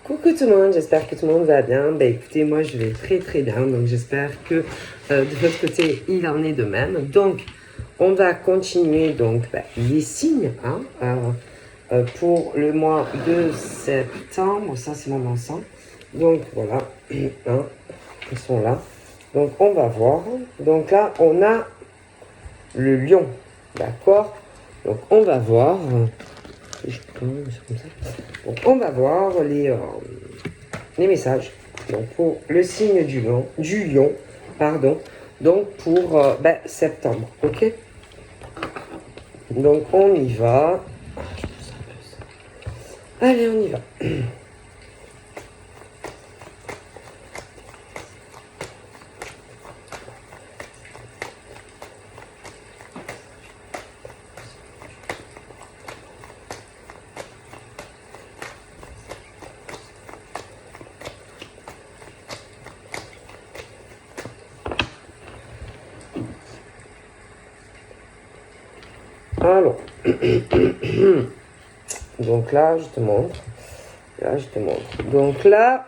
Coucou tout le monde, j'espère que tout le monde va bien. Ben écoutez, moi je vais très très bien, donc j'espère que de votre côté il en est de même. Donc on va continuer donc les signes pour le mois de septembre. Ça c'est mon ensemble. Donc voilà, hein, ils sont là. Donc on va voir. Donc là on a le lion, d'accord. Donc on va voir. Donc on va voir les messages. Donc pour le signe du lion, pardon. Donc pour septembre, ok. Donc on y va. Allez, on y va. Alors, donc là, je te montre. Donc là,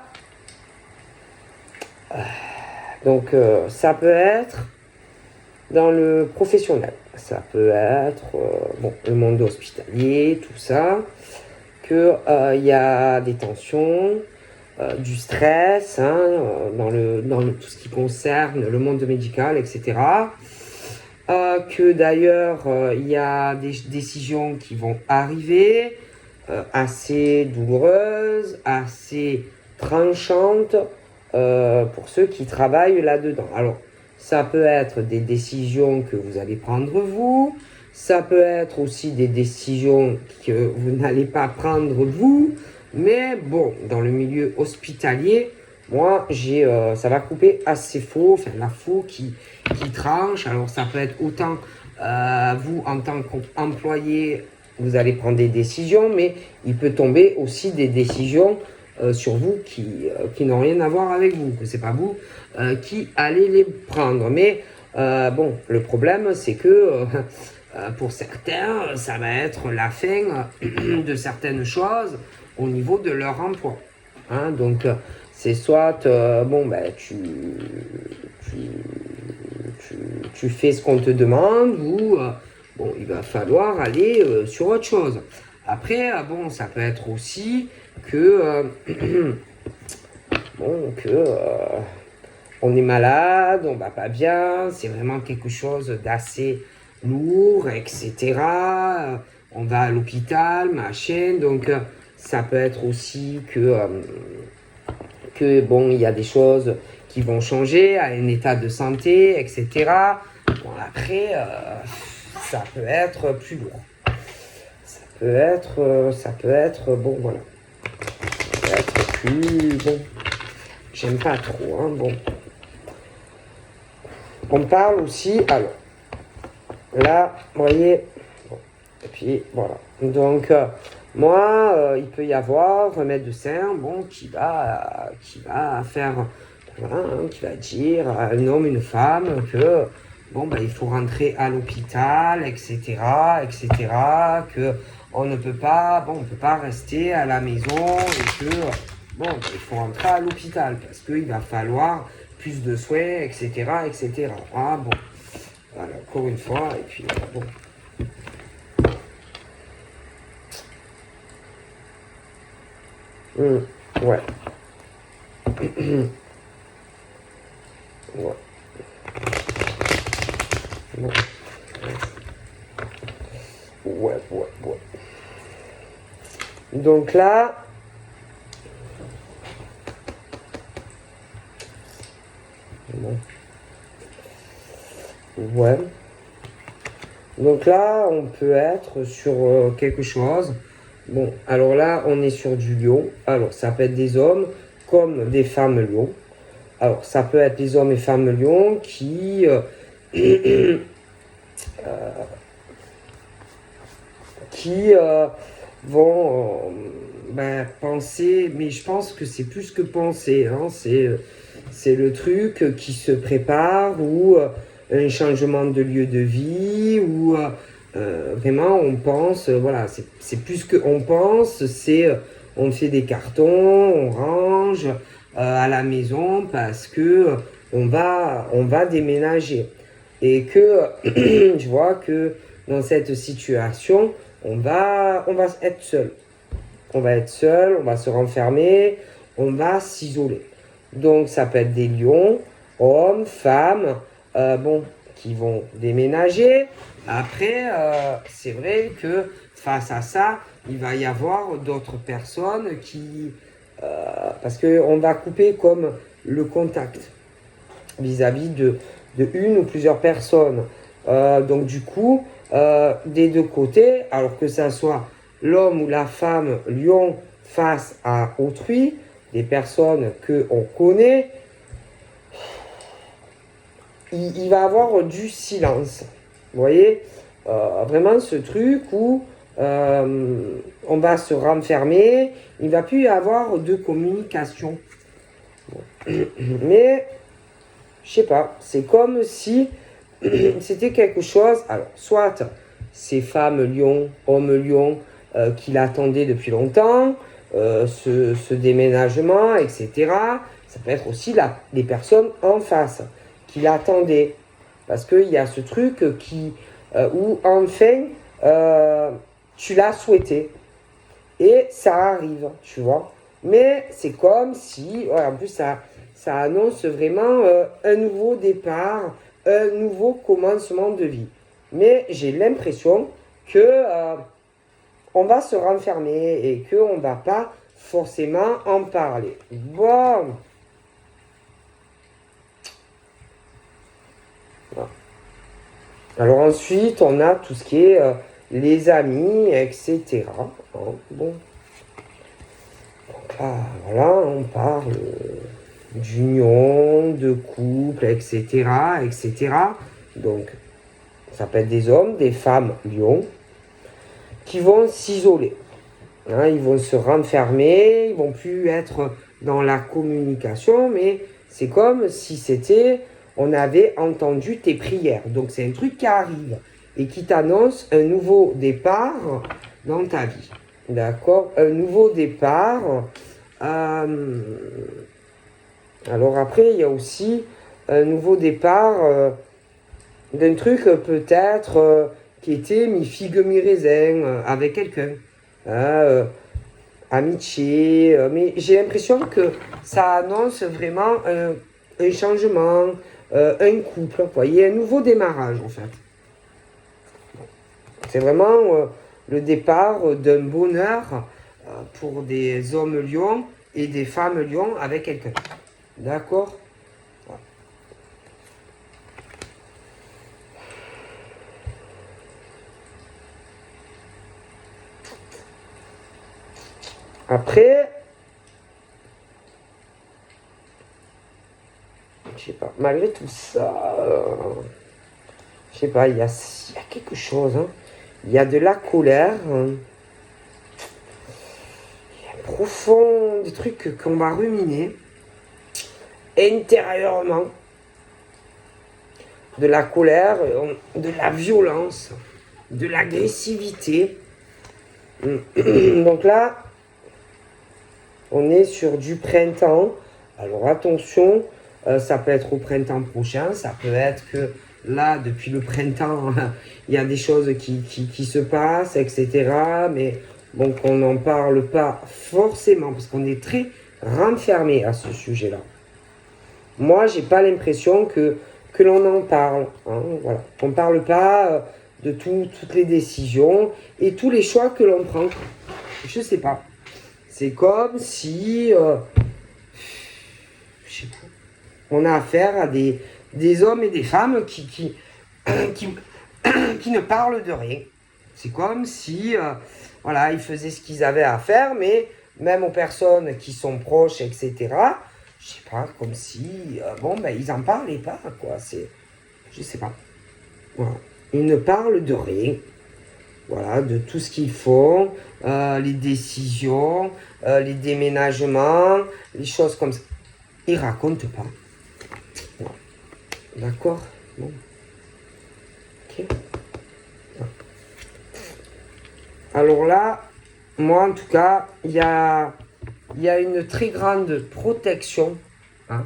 ça peut être dans le professionnel. Ça peut être le monde hospitalier, tout ça. Que il y a des tensions, du stress, dans tout ce qui concerne le monde médical, etc. Que d'ailleurs, il y a des décisions qui vont arriver, assez douloureuses, assez tranchantes, pour ceux qui travaillent là-dedans. Alors, ça peut être des décisions que vous allez prendre vous, ça peut être aussi des décisions que vous n'allez pas prendre vous, mais bon, dans le milieu hospitalier, moi, ça va couper assez faux, enfin la faux qui tranche. Alors ça peut être autant vous en tant qu'employé, vous allez prendre des décisions, mais il peut tomber aussi des décisions sur vous qui n'ont rien à voir avec vous, que c'est pas vous qui allez les prendre. Mais bon, le problème c'est que pour certains, ça va être la fin de certaines choses au niveau de leur emploi. Donc c'est soit tu fais ce qu'on te demande ou il va falloir aller sur autre chose. Après, ça peut être aussi que on est malade, on va pas bien, c'est vraiment quelque chose d'assez lourd, etc. On va à l'hôpital, machin, donc ça peut être aussi il y a des choses qui vont changer à un état de santé, etc. Bon, après, ça peut être plus lourd. Ça peut être, voilà. Ça peut être plus, j'aime pas trop, bon. On parle aussi, alors, là, vous voyez, et puis, voilà. Donc, moi, il peut y avoir un médecin, qui va faire, qui va dire à un homme, une femme que, il faut rentrer à l'hôpital, etc., que on ne peut pas, on peut pas rester à la maison et que, il faut rentrer à l'hôpital parce qu'il va falloir plus de soins, etc., etc. Voilà, encore une fois, et puis, ouais. Ouais. Ouais. Donc là, ouais. Donc là, on peut être sur quelque chose. Bon, alors là, on est sur du lion. Alors, ça peut être des hommes comme des femmes lions. Alors, ça peut être des hommes et femmes lions qui vont penser, mais je pense que c'est plus que penser, c'est le truc qui se prépare ou un changement de lieu de vie ou vraiment on pense, c'est plus que on pense, c'est on fait des cartons, on range à la maison parce que on va déménager. Et que je vois que dans cette situation, on va être seul. On va être seul, on va se renfermer, on va s'isoler. Donc ça peut être des lions, hommes, femmes, bon, qui vont déménager. Après, c'est vrai que face à ça, il va y avoir d'autres personnes qui... parce qu'on va couper comme le contact vis-à-vis de une ou plusieurs personnes. Donc du coup, des deux côtés, alors que ça soit l'homme ou la femme lion face à autrui, des personnes qu'on connaît, il va avoir du silence. Vous voyez, vraiment ce truc où on va se renfermer, il ne va plus y avoir de communication. Mais, je sais pas, c'est comme si c'était quelque chose, alors soit ces femmes lions, hommes lions, qui l'attendaient depuis longtemps, ce déménagement, etc. Ça peut être aussi les personnes en face qui l'attendaient. Parce qu'il y a ce truc où enfin tu l'as souhaité. Et ça arrive, tu vois. Mais c'est comme si, ouais, en plus ça annonce vraiment un nouveau départ, un nouveau commencement de vie. Mais j'ai l'impression que on va se renfermer et qu'on ne va pas forcément en parler. Bon. Voilà. Alors ensuite, on a tout ce qui est les amis, etc. Bon. Donc là, voilà, on parle d'union, de couple, etc., etc. Donc, ça peut être des hommes, des femmes lions, qui vont s'isoler. Hein, ils vont se renfermer, ils vont plus être dans la communication, mais c'est comme si c'était, on avait entendu tes prières. Donc c'est un truc qui arrive et qui t'annonce un nouveau départ dans ta vie. D'accord? Un nouveau départ. Alors après, il y a aussi un nouveau départ d'un truc peut-être qui était mi-figue, mi-raisin avec quelqu'un. Hein, amitié, mais j'ai l'impression que ça annonce vraiment un changement, un couple, vous voyez, un nouveau démarrage en fait. C'est vraiment le départ d'un bonheur pour des hommes lions et des femmes lions avec quelqu'un. D'accord? Voilà. Après, je sais pas, malgré tout ça, je sais pas, il y a quelque chose, hein. Il y a de la colère, hein. Profond, des trucs qu'on va ruminer intérieurement, de la colère, de la violence, de l'agressivité. Donc là, on est sur du printemps. Alors attention, ça peut être au printemps prochain, ça peut être que là, depuis le printemps, il y a des choses qui se passent, etc. Mais bon, qu'on n'en parle pas forcément, parce qu'on est très renfermé à ce sujet-là. Moi, j'ai pas l'impression que l'on en parle. Hein, voilà. On ne parle pas de toutes les décisions et tous les choix que l'on prend. Je sais pas. C'est comme si, je sais pas, on a affaire à des hommes et des femmes qui ne parlent de rien. C'est comme si, voilà, ils faisaient ce qu'ils avaient à faire, mais même aux personnes qui sont proches, etc., je sais pas, comme si, bon, ben, ils en parlaient pas, quoi. C'est, je sais pas. Voilà. Ils ne parlent de rien. Voilà, de tout ce qu'ils font, les décisions, les déménagements, les choses comme ça. Ils racontent pas. Voilà. D'accord? Bon. Ok. Alors là, moi en tout cas, il y a une très grande protection hein,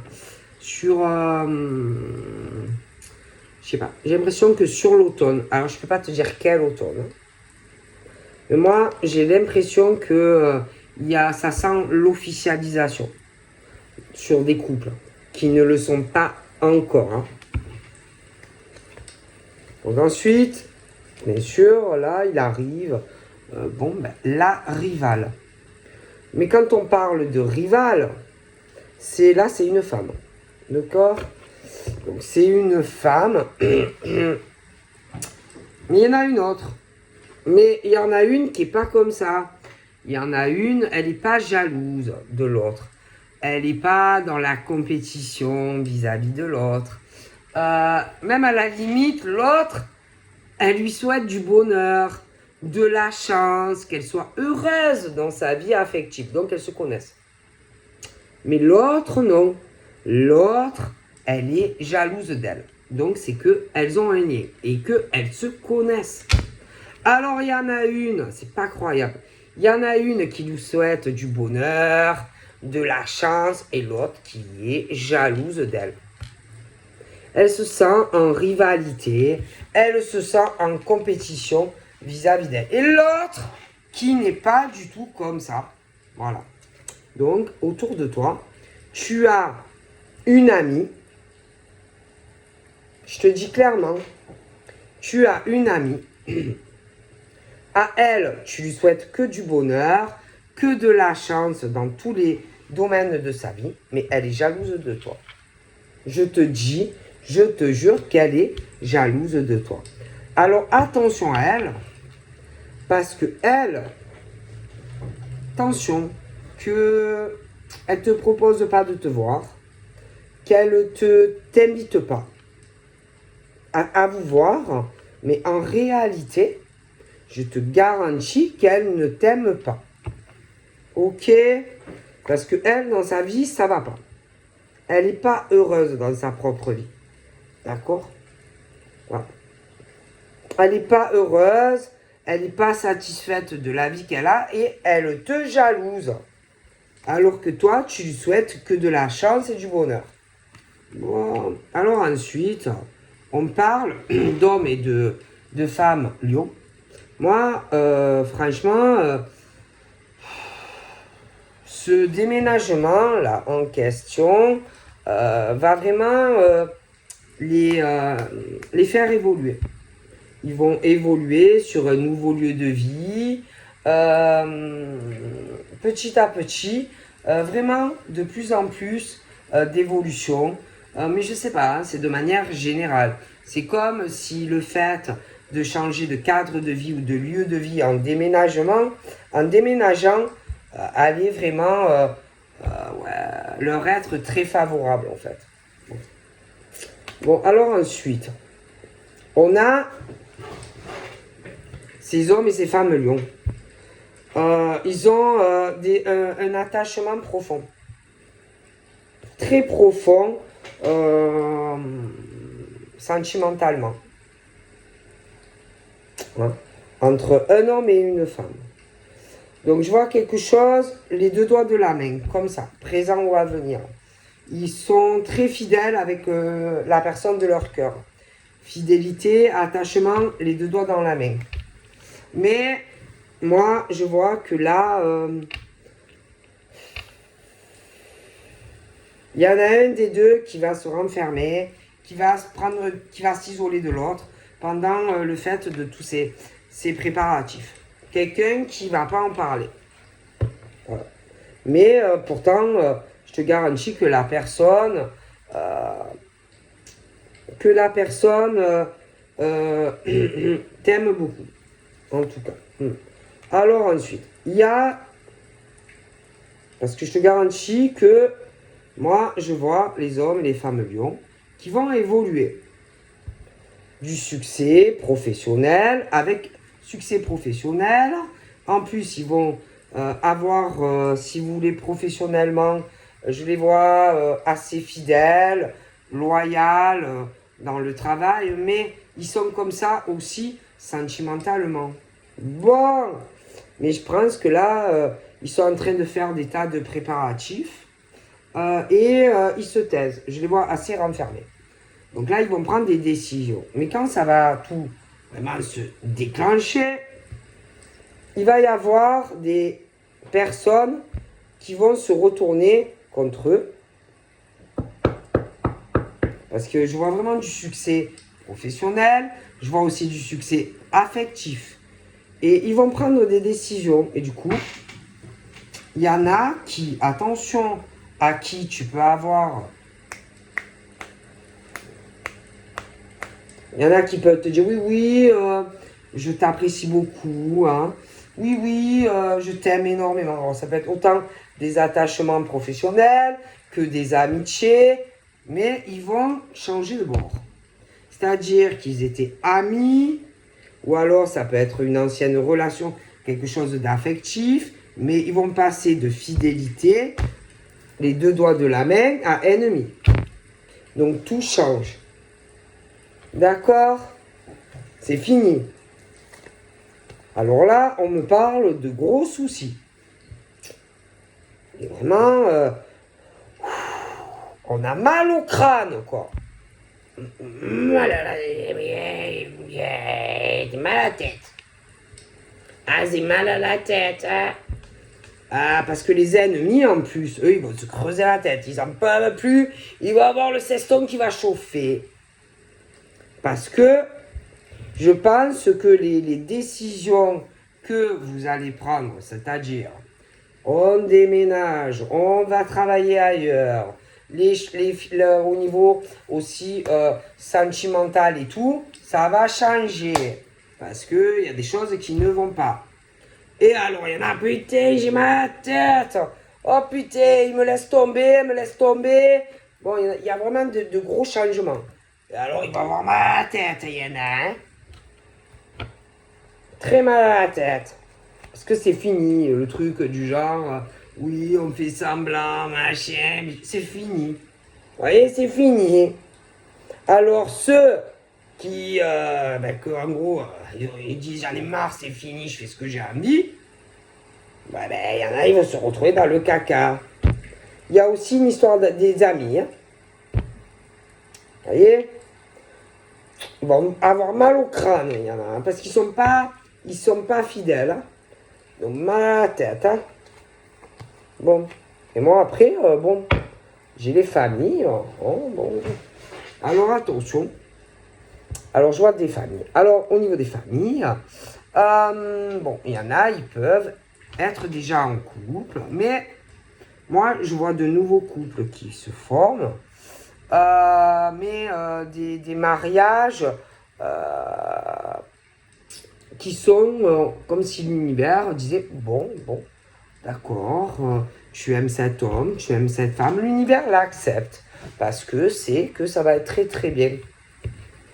sur... je sais pas, j'ai l'impression que sur l'automne, alors je peux pas te dire quel automne, hein, mais moi j'ai l'impression que ça sent l'officialisation sur des couples qui ne le sont pas encore. Hein. Donc ensuite, bien sûr, là il arrive, la rivale. Mais quand on parle de rivale, c'est une femme. D'accord? Donc c'est une femme. Mais il y en a une autre. Mais il y en a une qui n'est pas comme ça. Il y en a une, elle n'est pas jalouse de l'autre. Elle n'est pas dans la compétition vis-à-vis de l'autre. Même à la limite, l'autre, elle lui souhaite du bonheur, de la chance, qu'elle soit heureuse dans sa vie affective. Donc, elles se connaissent. Mais l'autre, non. L'autre, elle est jalouse d'elle. Donc, c'est qu'elles ont un lien et qu'elles se connaissent. Alors, il y en a une, c'est pas croyable. Il y en a une qui lui souhaite du bonheur, de la chance, et l'autre qui est jalouse d'elle. Elle se sent en rivalité, elle se sent en compétition vis-à-vis d'elle. Et l'autre qui n'est pas du tout comme ça. Voilà. Donc, autour de toi, tu as une amie. Je te dis clairement, tu as une amie. À elle, tu lui souhaites que du bonheur, que de la chance dans tous les domaines de sa vie, mais elle est jalouse de toi. Je te dis, je te jure qu'elle est jalouse de toi. Alors attention à elle, parce que elle, attention, que elle te propose pas de te voir, qu'elle t'invite pas à vous voir, mais en réalité, je te garantis qu'elle ne t'aime pas. Ok? Parce que elle, dans sa vie, ça va pas. Elle n'est pas heureuse dans sa propre vie. D'accord? Voilà. Elle n'est pas heureuse, elle n'est pas satisfaite de la vie qu'elle a et elle te jalouse. Alors que toi, tu lui souhaites que de la chance et du bonheur. Bon, alors ensuite, on parle d'hommes et de femmes lions. Moi, franchement, ce déménagement-là en question va vraiment les faire évoluer. Ils vont évoluer sur un nouveau lieu de vie, petit à petit, vraiment de plus en plus d'évolution. Mais je sais pas, hein, c'est de manière générale. C'est comme si le fait de changer de cadre de vie ou de lieu de vie en déménageant, allait vraiment leur être très favorable en fait. Bon, alors ensuite, on a ces hommes et ces femmes lions. Ils ont un attachement profond. Très profond sentimentalement. Hein, entre un homme et une femme. Donc je vois quelque chose, les deux doigts de la main, comme ça, présent ou à venir. Ils sont très fidèles avec la personne de leur cœur. Fidélité, attachement, les deux doigts dans la main. Mais moi, je vois que là, il y en a un des deux qui va se renfermer, qui va s'isoler de l'autre pendant le fait de tous ces préparatifs. Quelqu'un qui ne va pas en parler. Voilà. Mais pourtant, je te garantis que la personne t'aime beaucoup. En tout cas. Alors ensuite, il y a... Parce que je te garantis que moi, je vois les hommes et les femmes lions qui vont évoluer. Du succès professionnel, avec succès professionnel. En plus, ils vont avoir, si vous voulez, professionnellement, je les vois assez fidèles, loyaux dans le travail, mais ils sont comme ça aussi sentimentalement. Bon, Mais je pense que là, ils sont en train de faire des tas de préparatifs et ils se taisent. Je les vois assez renfermés. Donc là, ils vont prendre des décisions. Mais quand ça va tout vraiment se déclencher, il va y avoir des personnes qui vont se retourner contre eux. Parce que je vois vraiment du succès professionnel, je vois aussi du succès affectif. Et ils vont prendre des décisions. Et du coup, il y en a qui, attention, à qui tu peux avoir... Il y en a qui peuvent te dire, oui, oui, je t'apprécie beaucoup, hein. Oui, oui, je t'aime énormément. Alors, ça peut être autant des attachements professionnels que des amitiés, mais ils vont changer de bord. C'est-à-dire qu'ils étaient amis, ou alors ça peut être une ancienne relation, quelque chose d'affectif, mais ils vont passer de fidélité, les deux doigts de la main, à ennemi. Donc tout change. D'accord? C'est fini. Alors là, on me parle de gros soucis. Et vraiment, on a mal au crâne, quoi. Mal à la tête. Ah, c'est mal à la tête, hein. Ah, parce que les ennemis, en plus, eux, ils vont se creuser la tête. Ils en peuvent plus. Ils vont avoir le ceston qui va chauffer. Parce que je pense que les décisions que vous allez prendre, c'est-à-dire on déménage, on va travailler ailleurs, au niveau aussi sentimental et tout, ça va changer. Parce qu'il y a des choses qui ne vont pas. Et alors, il y en a, putain, j'ai mal à la tête. Oh putain, il me laisse tomber, Bon, il y a vraiment de gros changements. Et alors, il va avoir mal à la tête, il y en a, hein. Très mal à la tête. Parce que c'est fini, le truc du genre, oui, on fait semblant, machin, c'est fini. Vous voyez, c'est fini. Alors, ceux qui, en gros, ils disent j'en ai marre, c'est fini, je fais ce que j'ai envie, il y en a, ils vont se retrouver dans le caca. Il y a aussi une histoire des amis. Hein. Vous voyez? Ils vont avoir mal au crâne, il y en a, hein, parce qu'ils sont pas fidèles. Hein. Donc, mal à la tête. Hein. Bon. Et moi, après, j'ai les familles. Bon. Alors, attention. Alors, je vois des familles. Alors, au niveau des familles, il y en a, ils peuvent être déjà en couple, mais moi, je vois de nouveaux couples qui se forment, des mariages qui sont comme si l'univers disait, bon, d'accord, tu aimes cet homme, tu aimes cette femme, l'univers l'accepte, parce que c'est que ça va être très très bien.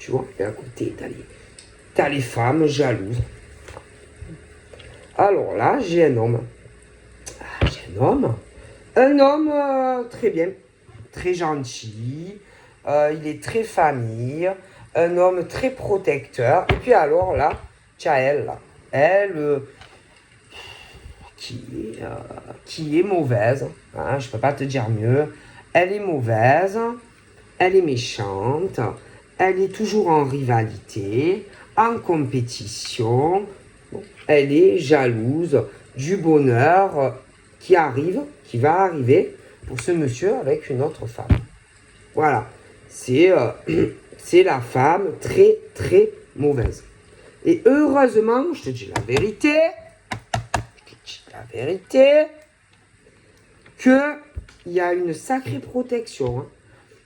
Tu vois, et à côté, t'as les femmes jalouses. Alors là, j'ai un homme. Un homme très bien, très gentil, il est très famille, un homme très protecteur. Et puis alors là, tu as elle, là. Elle qui est mauvaise. Hein, je peux pas te dire mieux. Elle est mauvaise, elle est méchante, elle est toujours en rivalité, en compétition. Elle est jalouse du bonheur qui va arriver pour ce monsieur avec une autre femme. Voilà, c'est la femme très très mauvaise. Et heureusement, je te dis la vérité, qu'il y a une sacrée protection. Hein,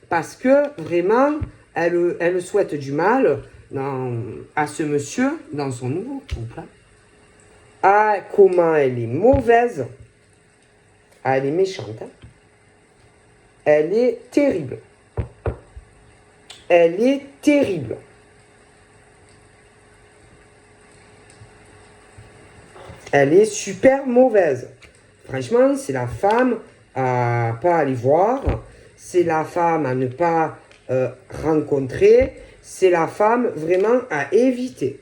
parce que vraiment, elle souhaite du mal à ce monsieur dans son nouveau couple. Hein. Ah, comment elle est mauvaise. Ah, elle est méchante. Hein. Elle est terrible. Elle est terrible. Elle est super mauvaise. Franchement, c'est la femme à pas aller voir. C'est la femme à ne pas rencontrer. C'est la femme vraiment à éviter.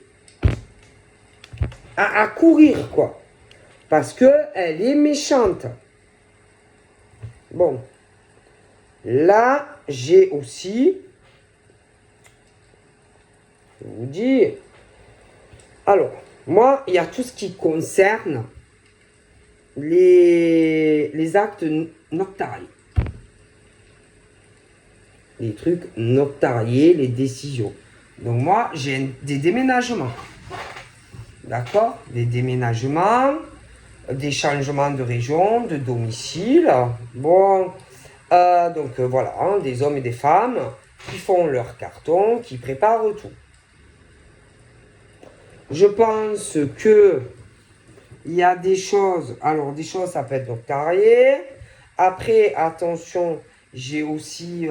À courir, quoi. Parce qu'elle est méchante. Bon. Là, j'ai aussi... Je vous dis... Alors, moi, il y a tout ce qui concerne les actes notariés. Les trucs notariés, les décisions. Donc moi, j'ai des déménagements. D'accord? Des déménagements, des changements de région, de domicile. Bon, voilà, hein, des hommes et des femmes qui font leur carton, qui préparent tout. Je pense que il y a des choses, alors des choses ça peut être notarié. Après, attention, j'ai aussi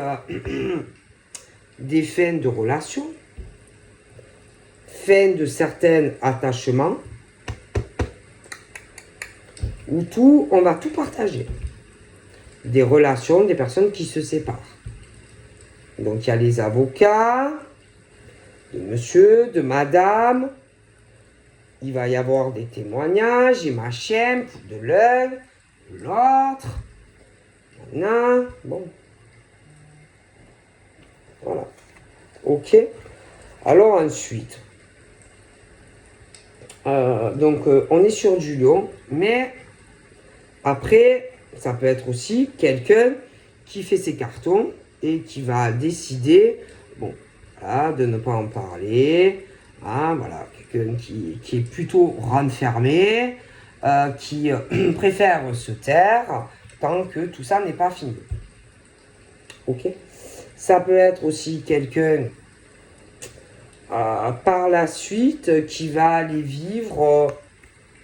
des fins de relations, fin de certains attachements, où tout, on va tout partager. Des relations, des personnes qui se séparent. Donc il y a les avocats, de monsieur, de madame. Il va y avoir des témoignages, et machin, de l'un, de l'autre. Bon. Voilà. Ok. Alors ensuite, on est sur du lion, mais après, ça peut être aussi quelqu'un qui fait ses cartons et qui va décider, bon, voilà, de ne pas en parler. Hein, voilà, quelqu'un qui est plutôt renfermé, qui préfère se taire tant que tout ça n'est pas fini. Ok. Ça peut être aussi quelqu'un par la suite qui va aller vivre,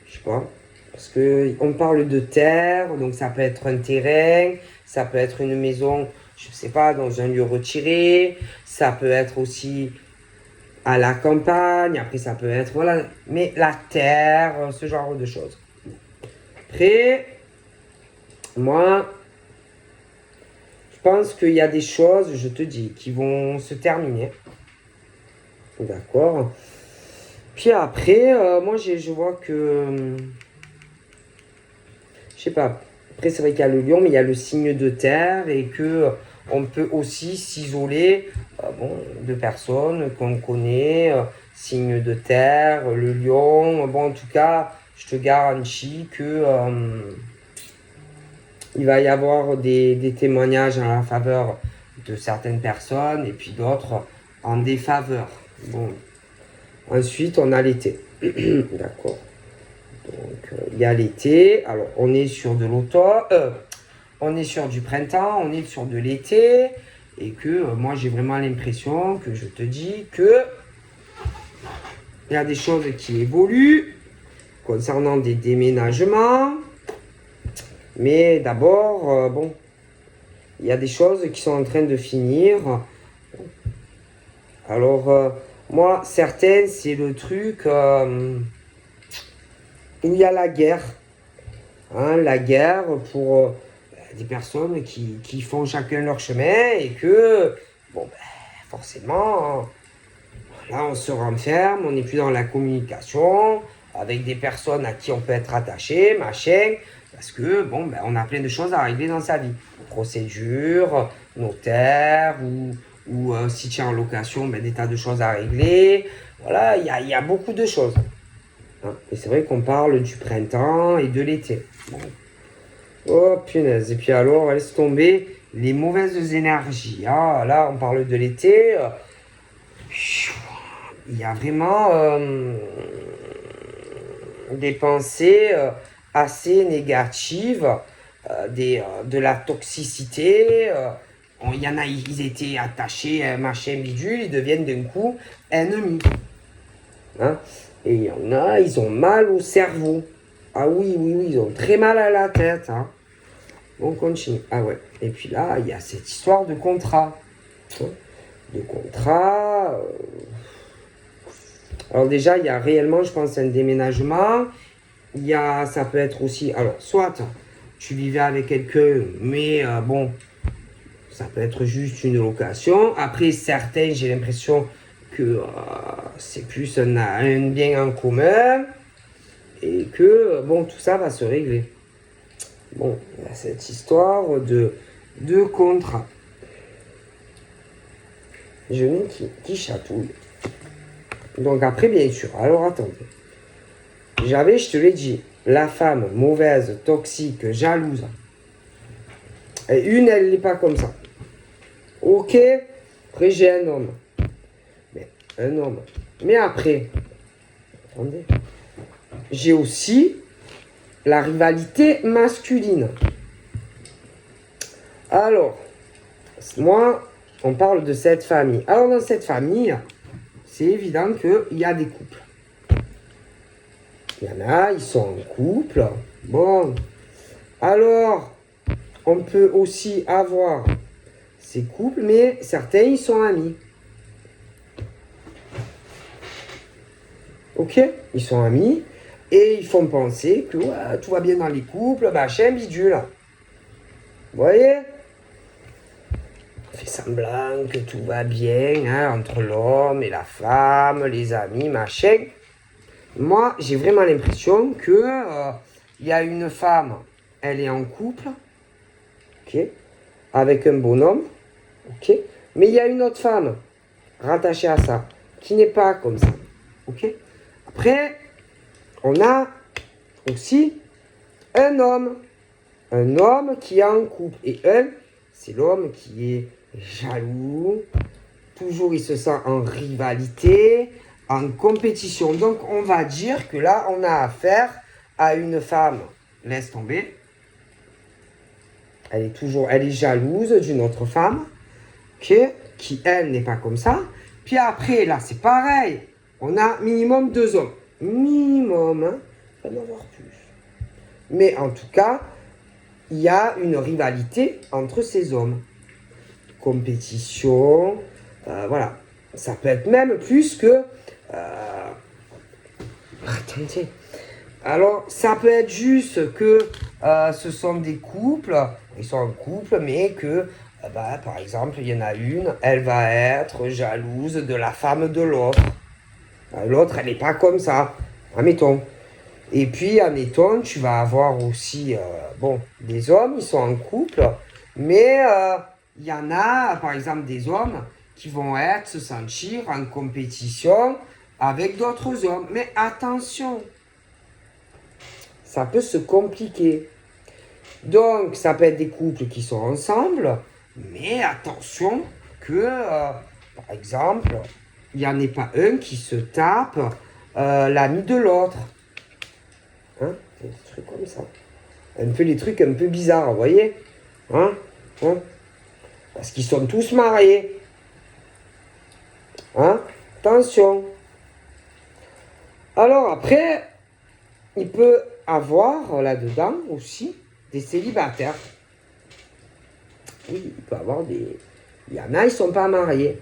je sais pas, parce qu'on parle de terre, donc ça peut être un terrain, ça peut être une maison, je sais pas, dans un lieu retiré, ça peut être aussi à la campagne, après ça peut être, voilà, mais la terre, ce genre de choses. Après, moi, je pense qu'il y a des choses, je te dis, qui vont se terminer. D'accord. Puis après, moi, je vois que, je sais pas, après c'est vrai qu'il y a le lion, mais il y a le signe de terre et que on peut aussi s'isoler de personnes qu'on connaît, signe de terre, le lion. Bon, en tout cas, je te garantis que il va y avoir des témoignages en la faveur de certaines personnes et puis d'autres en défaveur. Bon. Ensuite, on a l'été. D'accord. Donc, il y a l'été. Alors, on est sur de l'automne. On est sur du printemps, on est sur de l'été, et que moi j'ai vraiment l'impression que je te dis que il y a des choses qui évoluent concernant des déménagements, mais d'abord, bon, il y a des choses qui sont en train de finir. Alors, moi, certaines, c'est le truc où il y a la guerre. Hein, la guerre pour des personnes qui font chacun leur chemin et que, bon, forcément, là, on se renferme, on n'est plus dans la communication avec des personnes à qui on peut être attaché, machin, parce que, bon, on a plein de choses à régler dans sa vie. Procédure, notaire, ou si tu es en location, des tas de choses à régler. Voilà, il y a beaucoup de choses. Hein. Et c'est vrai qu'on parle du printemps et de l'été. Bon. Oh punaise, et puis alors, laisse tomber les mauvaises énergies. Ah, là, on parle de l'été. Il y a vraiment des pensées assez négatives, de la toxicité. Il y en a, ils étaient attachés, machin bidule, ils deviennent d'un coup ennemis. Hein? Et il y en a, ils ont mal au cerveau. Ah oui, ils ont très mal à la tête. Hein. On continue. Ah ouais. Et puis là, il y a cette histoire de contrat. De contrat. Alors déjà, il y a réellement, je pense, un déménagement. Ça peut être aussi... Alors, soit tu vivais avec quelqu'un, mais bon, ça peut être juste une location. Après, certains, j'ai l'impression que c'est plus un bien en commun. et que, bon, tout ça va se régler. Bon, il y a cette histoire de contrat. Genou qui chatouille. Donc après, bien sûr, alors attendez. J'avais, je te l'ai dit, la femme mauvaise, toxique, jalouse. Et une, elle n'est pas comme ça. Ok, après j'ai un homme. Mais un homme. Mais après, attendez, j'ai aussi la rivalité masculine. Alors, moi, on parle de cette famille. Alors dans cette famille, c'est évident qu'il y a des couples. Il y en a, ils sont en couple. Bon, alors, on peut aussi avoir ces couples, mais certains, ils sont amis. Ok, ils sont amis et ils font penser que ouais, tout va bien dans les couples, machin, bidule. Vous voyez? On fait semblant que tout va bien hein, entre l'homme et la femme, les amis, machin. Moi, j'ai vraiment l'impression que y a une femme, elle est en couple, ok, avec un bonhomme, ok, mais il y a une autre femme rattachée à ça, qui n'est pas comme ça, ok. Après, on a aussi un homme qui est en couple, et un, c'est l'homme qui est jaloux, toujours il se sent en rivalité, en compétition. Donc on va dire que là, on a affaire à une femme, laisse tomber, elle est jalouse d'une autre femme, okay, qui elle n'est pas comme ça. Puis après, là, c'est pareil, on a minimum 2 hommes. Minimum, hein, pas d'en avoir plus. Mais en tout cas, il y a une rivalité entre ces hommes. Compétition, voilà. Ça peut être même plus que... attendez. Alors, ça peut être juste que ce sont des couples, ils sont en couple, mais que, par exemple, il y en a une, elle va être jalouse de la femme de l'autre. L'autre, elle n'est pas comme ça, admettons. Et puis, admettons, tu vas avoir aussi, des hommes, ils sont en couple, mais il y en a, par exemple, des hommes qui vont se sentir en compétition avec d'autres hommes. Mais attention, ça peut se compliquer. Donc, ça peut être des couples qui sont ensemble, mais attention que, par exemple, il n'y en ait pas un qui se tape l'ami de l'autre. Hein? Des trucs comme ça. Un peu les trucs un peu bizarres, vous voyez? Hein? Parce qu'ils sont tous mariés. Hein? Attention. Alors après, il peut avoir là-dedans aussi des célibataires. Oui, il peut avoir des... Il y en a, ils ne sont pas mariés.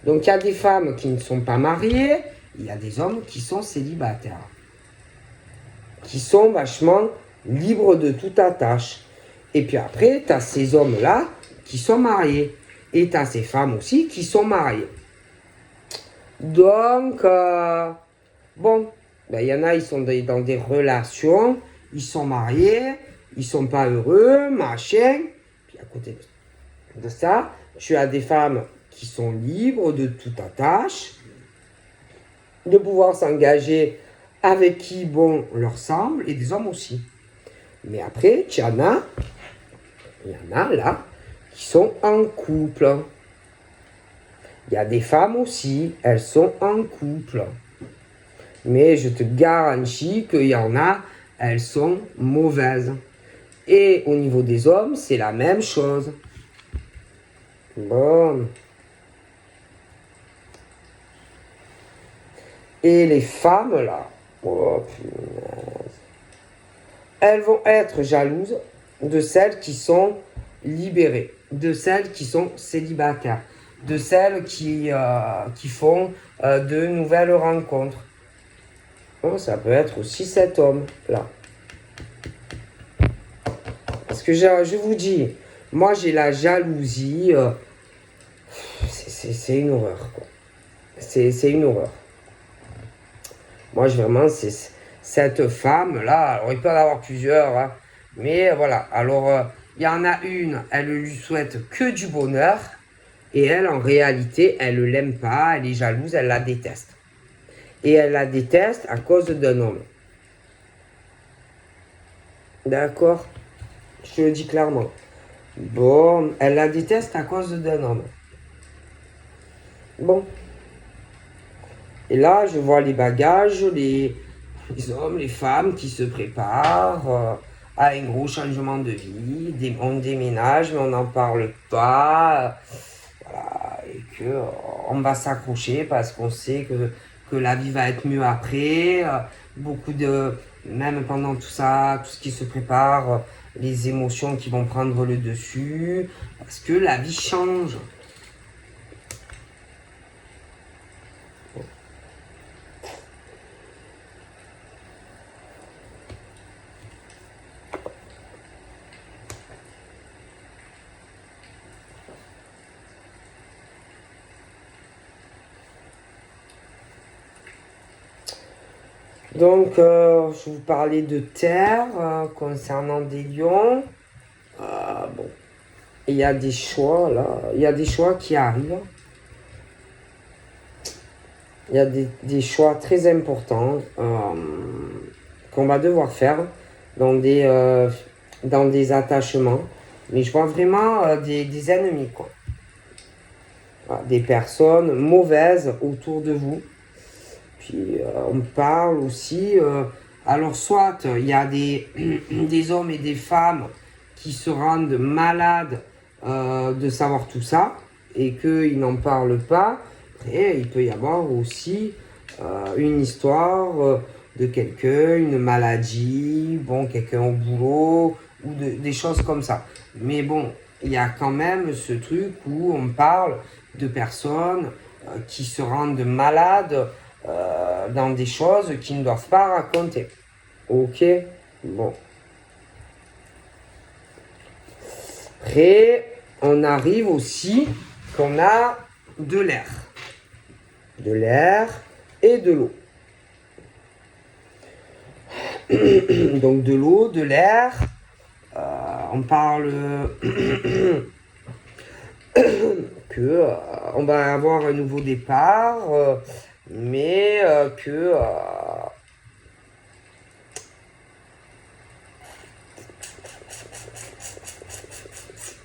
Donc il y a des femmes qui ne sont pas mariées, il y a des hommes qui sont célibataires. Qui sont vachement libres de toute attache. Et puis après, tu as ces hommes-là qui sont mariés. Et tu as ces femmes aussi qui sont mariées. Donc, il y en a, ils sont dans des relations, ils sont mariés, ils sont pas heureux, machin. Puis à côté de ça, tu as des femmes qui sont libres de toute attache, de pouvoir s'engager avec qui bon leur semble, et des hommes aussi. Mais après, il y en a là qui sont en couple. Il y a des femmes aussi, elles sont en couple. Mais je te garantis qu'il y en a, elles sont mauvaises. Et au niveau des hommes, c'est la même chose. Bon. Et les femmes, là, oh punaise, elles vont être jalouses de celles qui sont libérées, de celles qui sont célibataires, de celles qui font de nouvelles rencontres. Oh, ça peut être aussi cet homme-là. Parce que je vous dis, moi j'ai la jalousie, c'est une horreur, quoi. C'est une horreur. Moi, vraiment, cette femme-là, alors il peut en avoir plusieurs, hein, mais voilà. Alors, il y en a une, elle lui souhaite que du bonheur, et elle, en réalité, elle ne l'aime pas, elle est jalouse, elle la déteste. Et elle la déteste à cause d'un homme. D'accord? Je te le dis clairement. Bon, elle la déteste à cause d'un homme. Bon. Et là, je vois les bagages, les hommes, les femmes qui se préparent à un gros changement de vie. On déménage, mais on n'en parle pas. Voilà, et que on va s'accrocher parce qu'on sait que la vie va être mieux après. Beaucoup de, même pendant tout ça, tout ce qui se prépare, les émotions qui vont prendre le dessus, parce que la vie change. Donc, je vous parlais de terre concernant des lions. Bon, il y a des choix là, il y a des choix qui arrivent. Il y a des choix très importants qu'on va devoir faire dans des attachements. Mais je vois vraiment des ennemis, quoi. Voilà, des personnes mauvaises autour de vous. Puis on parle aussi, alors soit il y a des hommes et des femmes qui se rendent malades de savoir tout ça et qu'ils n'en parlent pas. Et il peut y avoir aussi une histoire de quelqu'un, une maladie, bon, quelqu'un au boulot ou des choses comme ça. Mais bon, il y a quand même ce truc où on parle de personnes qui se rendent malades dans des choses qu'ils ne doivent pas raconter. Ok? Bon. Après, on arrive aussi qu'on a de l'air. De l'air et de l'eau. Donc de l'eau, de l'air. On parle que on va avoir un nouveau départ, mais que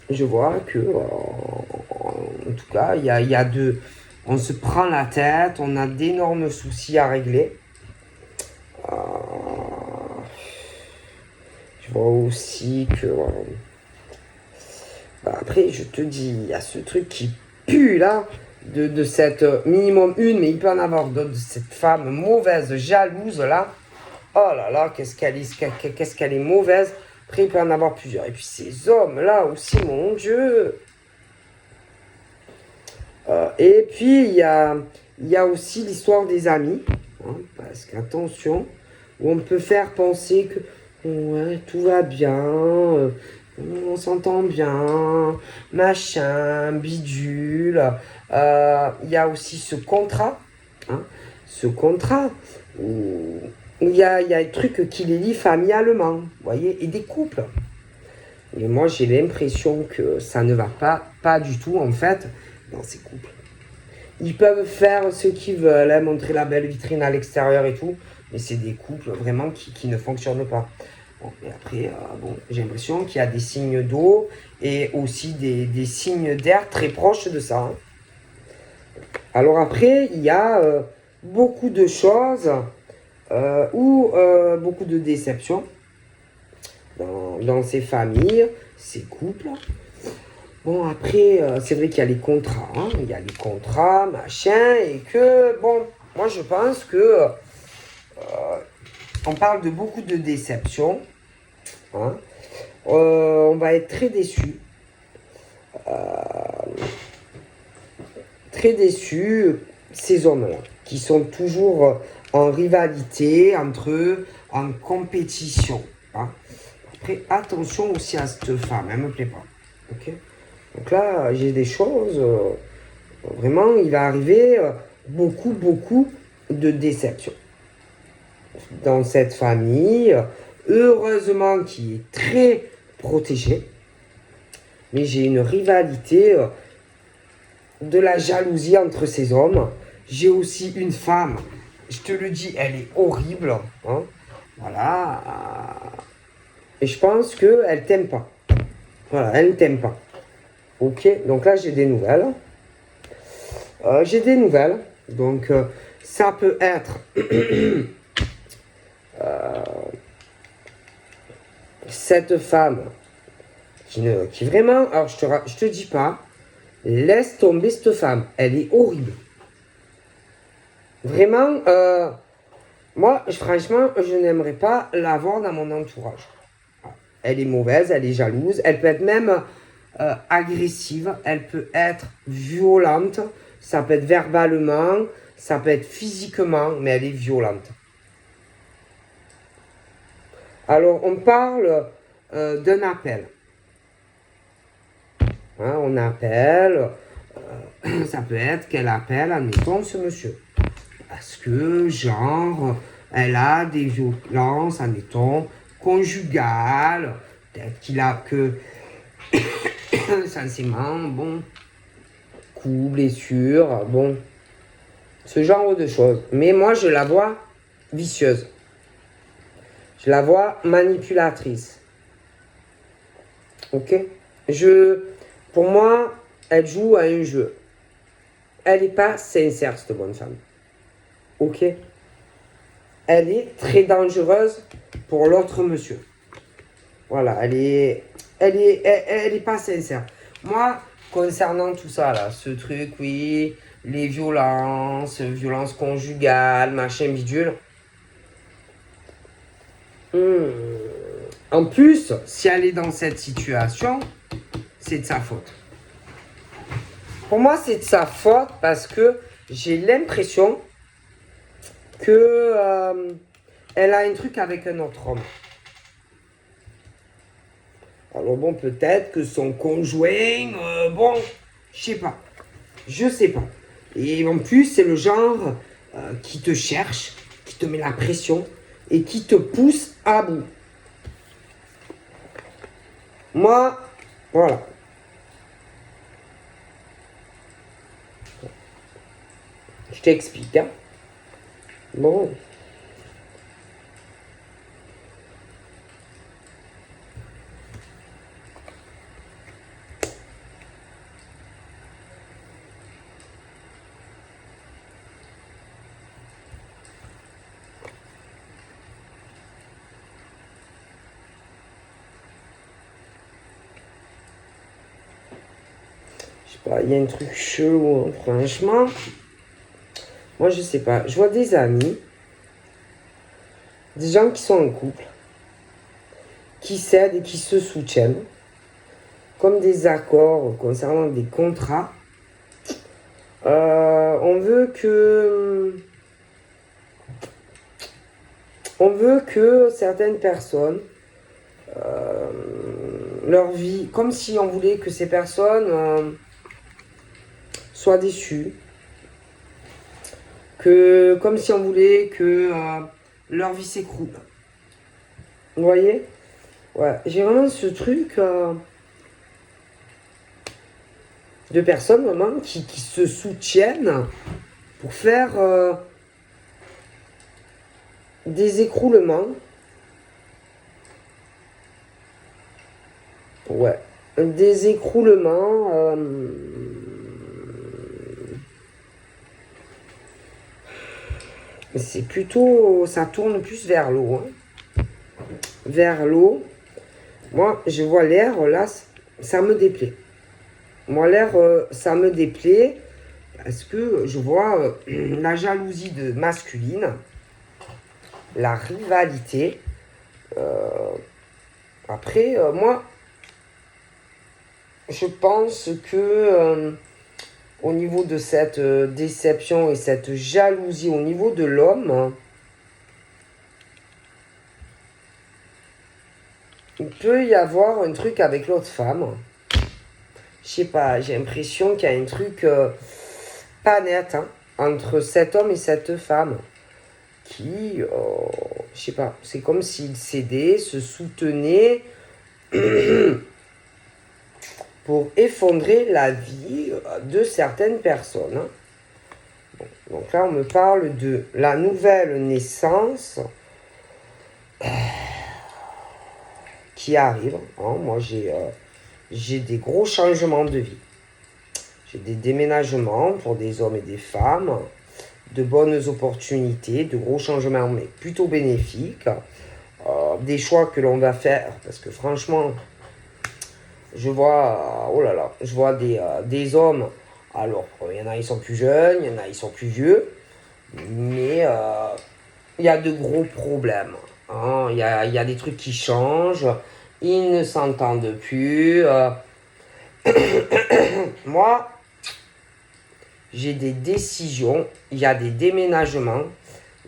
je vois que en tout cas il y a de, on se prend la tête, on a d'énormes soucis à régler. Je vois aussi que bah après je te dis, il y a ce truc qui pue là de cette minimum une, mais il peut en avoir d'autres, de cette femme mauvaise, jalouse là. Oh là là, qu'est-ce qu'elle est mauvaise. Après, il peut en avoir plusieurs. Et puis ces hommes-là aussi, mon Dieu. Et puis, il y a aussi l'histoire des amis. Hein, parce qu'attention, où on peut faire penser que ouais, tout va bien, on s'entend bien, machin, bidule. Il y a aussi ce contrat. Hein, ce contrat où il y a un truc qui les lie familialement, vous voyez, et des couples. Et moi, j'ai l'impression que ça ne va pas du tout, en fait, dans ces couples. Ils peuvent faire ce qu'ils veulent, hein, montrer la belle vitrine à l'extérieur et tout, mais c'est des couples vraiment qui ne fonctionnent pas. Bon, et après, bon, j'ai l'impression qu'il y a des signes d'eau et aussi des signes d'air très proches de ça. Hein. Alors après, il y a beaucoup de choses ou beaucoup de déceptions dans ces familles, ces couples. Bon, après, c'est vrai qu'il y a les contrats, hein, il y a les contrats, machin, et que, bon, moi je pense que on parle de beaucoup de déceptions. Hein. On va être très déçus. Très déçus, ces hommes-là, qui sont toujours en rivalité entre eux, en compétition. Hein. Après, attention aussi à cette femme, elle ne me plaît pas. Ok. Donc là, j'ai des choses, vraiment, il va arriver beaucoup de déceptions. dans cette famille, heureusement qui est très protégée. Mais j'ai une rivalité, de la jalousie entre ces hommes. J'ai aussi une femme, je te le dis, elle est horrible. Hein, voilà. Et je pense qu'elle t'aime pas. Voilà, elle ne t'aime pas. Ok, donc là j'ai des nouvelles. Donc ça peut être cette femme qui vraiment, alors je te dis pas, laisse tomber cette femme, elle est horrible. Vraiment, moi franchement, je n'aimerais pas la voir dans mon entourage. Elle est mauvaise, elle est jalouse, elle peut être même agressive, elle peut être violente, ça peut être verbalement, ça peut être physiquement, mais elle est violente. Alors, on parle d'un appel. Hein, on appelle, ça peut être qu'elle appelle, admettons, ce monsieur. Parce que, genre, elle a des violences, admettons, conjugales, peut-être qu'il a que, sensément, bon, coups, blessures, bon, ce genre de choses. Mais moi, je la vois vicieuse. Je la vois manipulatrice. Ok? Pour moi, elle joue à un jeu. Elle n'est pas sincère, cette bonne femme. Ok? Elle est très dangereuse pour l'autre monsieur. Voilà, elle est pas sincère. Moi, concernant tout ça, là, ce truc, oui, les violences conjugales, machin bidule. En plus, si elle est dans cette situation, c'est de sa faute. Pour moi, c'est de sa faute parce que j'ai l'impression que elle a un truc avec un autre homme. Alors bon, peut-être que son conjoint, bon, je sais pas. Et en plus, c'est le genre qui te cherche, qui te met la pression et qui te pousse à bout. Moi, voilà. Je t'explique, hein. Bon. Il y a un truc chelou, hein, franchement. Moi, je sais pas. Je vois des amis, des gens qui sont en couple, qui s'aident et qui se soutiennent, comme des accords concernant des contrats. On veut que certaines personnes, leur vie, comme si on voulait que ces personnes soient déçues, comme si on voulait que leur vie s'écroule. Vous voyez? Ouais, j'ai vraiment ce truc de personnes vraiment qui se soutiennent pour faire des écroulements. Ouais, des écroulements. C'est plutôt, ça tourne plus vers l'eau. Hein. Vers l'eau. Moi, je vois l'air, là, ça me déplaît. Moi, l'air, ça me déplaît parce que je vois la jalousie masculine, la rivalité. Après, moi, je pense que au niveau de cette déception et cette jalousie au niveau de l'homme, il peut y avoir un truc avec l'autre femme. Je sais pas, j'ai l'impression qu'il y a un truc pas net hein, entre cet homme et cette femme. qui, je sais pas, c'est comme s'ils s'aidaient, se soutenaient pour effondrer la vie de certaines personnes. Hein. Bon, donc là, on me parle de la nouvelle naissance qui arrive. Hein. Moi, j'ai des gros changements de vie. J'ai des déménagements pour des hommes et des femmes, de bonnes opportunités, de gros changements, mais plutôt bénéfiques. Des choix que l'on va faire, parce que franchement, je vois, oh là là, je vois des hommes, alors, il y en a, ils sont plus jeunes, il y en a, ils sont plus vieux, mais il y a de gros problèmes. Hein. Il y a des trucs qui changent, ils ne s'entendent plus. Moi, j'ai des décisions, il y a des déménagements,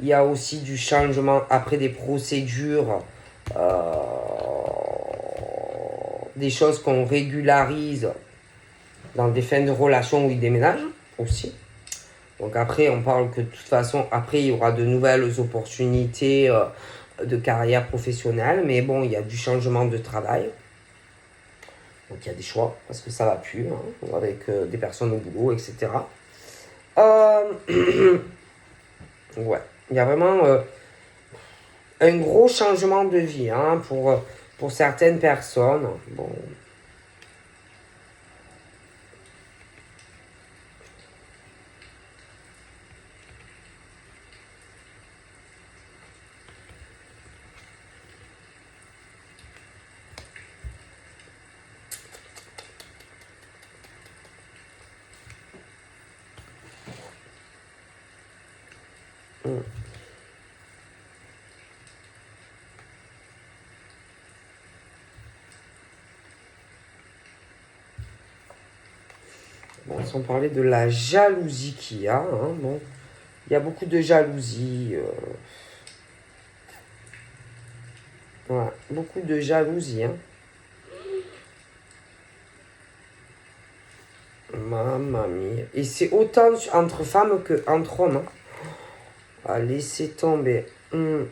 il y a aussi du changement après des procédures, des choses qu'on régularise dans des fins de relation où ils déménagent aussi. Donc après, on parle que de toute façon, après, il y aura de nouvelles opportunités de carrière professionnelle, mais bon, il y a du changement de travail. Donc il y a des choix, parce que ça va plus, hein, avec des personnes au boulot, etc. Ouais, il y a vraiment un gros changement de vie hein, pour certaines personnes. Bon. Bon, sans parler de la jalousie qu'il y a, hein, bon, il y a beaucoup de jalousie. Ouais, beaucoup de jalousie. Hein. Mamma mia. Et c'est autant entre femmes qu'entre hommes. Hein. Ah, laissez tomber. Bon,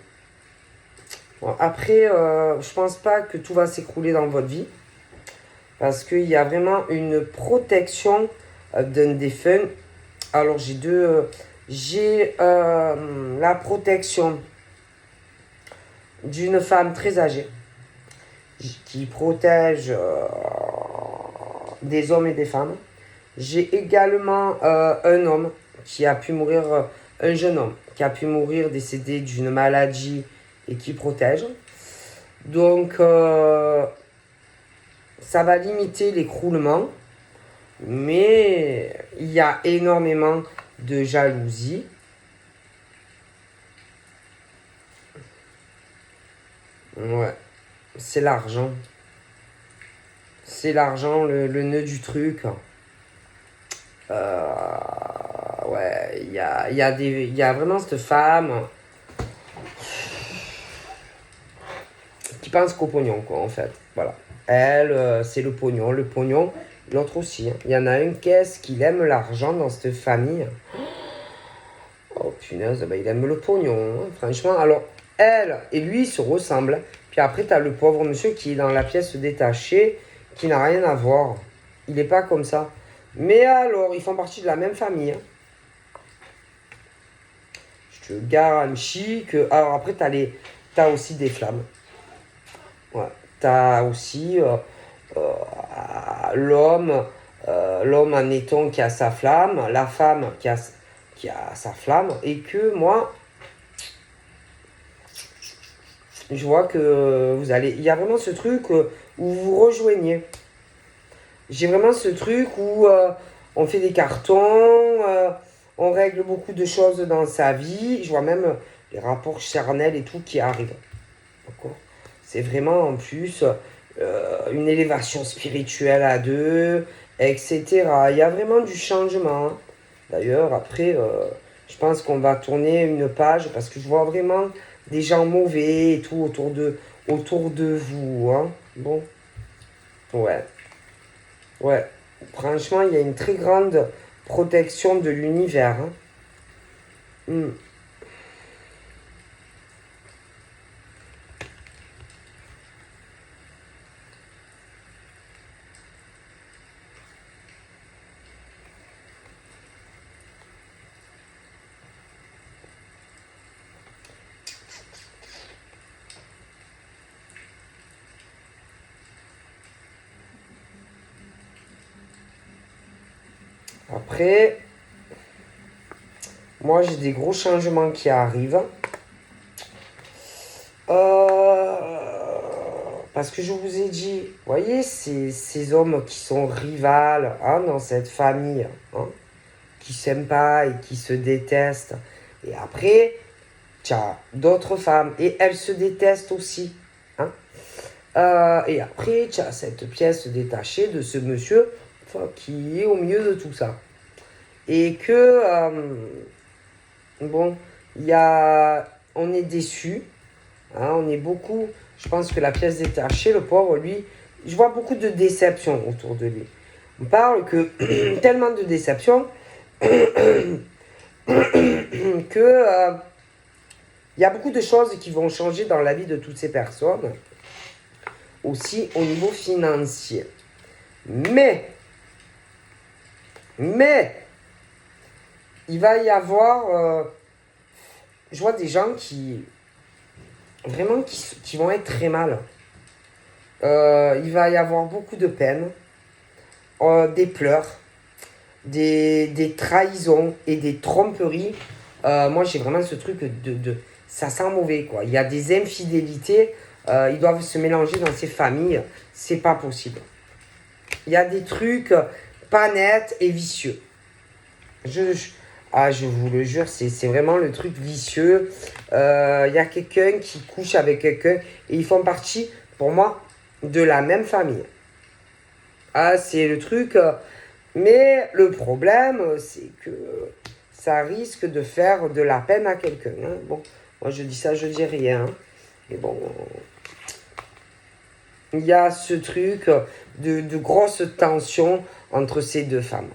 après, je pense pas que tout va s'écrouler dans votre vie. Parce qu'il y a vraiment une protection d'un défunt. Alors, j'ai la protection d'une femme très âgée qui protège des hommes et des femmes. J'ai également un homme qui a pu mourir, un jeune homme qui a pu mourir décédé d'une maladie et qui protège. Donc, ça va limiter l'écroulement, mais il y a énormément de jalousie. Ouais, c'est l'argent. C'est l'argent, le nœud du truc. Ouais, il y a vraiment cette femme qui pense qu'au pognon, quoi, en fait. Voilà. Elle, c'est le pognon. Le pognon, l'autre aussi. Hein. Il y en a une caisse qui aime l'argent dans cette famille. Oh punaise, bah, il aime le pognon, hein, franchement. Alors, elle et lui se ressemblent. Puis après, tu as le pauvre monsieur qui est dans la pièce détachée, qui n'a rien à voir. Il n'est pas comme ça. Mais alors, ils font partie de la même famille. Hein. Je te garantis que... Alors après, t'as aussi des flammes. Ouais. T'as aussi l'homme, l'homme admettons qui a sa flamme, la femme qui a sa flamme, et que moi, je vois que vous allez... Il y a vraiment ce truc où vous vous rejoignez. J'ai vraiment ce truc où on fait des cartons, on règle beaucoup de choses dans sa vie. Je vois même les rapports charnels et tout qui arrivent. D'accord ? C'est vraiment en plus une élévation spirituelle à deux, etc. Il y a vraiment du changement. Hein. D'ailleurs, après, je pense qu'on va tourner une page parce que je vois vraiment des gens mauvais et tout autour de vous. Hein. Bon, ouais. Ouais, franchement, il y a une très grande protection de l'univers. Hein. Après, moi, j'ai des gros changements qui arrivent. Parce que je vous ai dit, vous voyez, ces hommes qui sont rivales hein, dans cette famille, hein, qui s'aiment pas et qui se détestent. Et après, tu as d'autres femmes et elles se détestent aussi. Hein. Et après, tu as cette pièce détachée de ce monsieur qui est au milieu de tout ça. Et que, bon, on est déçus. Hein, on est beaucoup, je pense que la pièce détachée, le pauvre, lui, je vois beaucoup de déception autour de lui. On parle que tellement de déception que il y a beaucoup de choses qui vont changer dans la vie de toutes ces personnes, aussi au niveau financier. Mais, il va y avoir, je vois des gens qui vont être très mal. Il va y avoir beaucoup de peine, des pleurs, des trahisons et des tromperies. Moi, j'ai vraiment ce truc ça sent mauvais, quoi. Il y a des infidélités, ils doivent se mélanger dans ces familles. C'est pas possible. Il y a des trucs pas nets et vicieux. Je vous le jure, c'est vraiment le truc vicieux. Il y a quelqu'un qui couche avec quelqu'un et ils font partie, pour moi, de la même famille. Ah, c'est le truc. Mais le problème, c'est que ça risque de faire de la peine à quelqu'un. Hein. Bon, moi je dis ça, je dis rien. Mais bon, il y a ce truc de grosse tension entre ces deux femmes.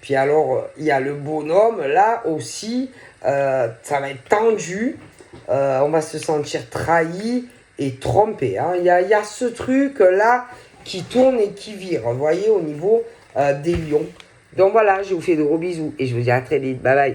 Puis alors, il y a le bonhomme, là aussi, ça va être tendu, on va se sentir trahi et trompé. Hein. Il y a ce truc-là qui tourne et qui vire, vous voyez, au niveau des lions. Donc voilà, je vous fais de gros bisous et je vous dis à très vite. Bye bye.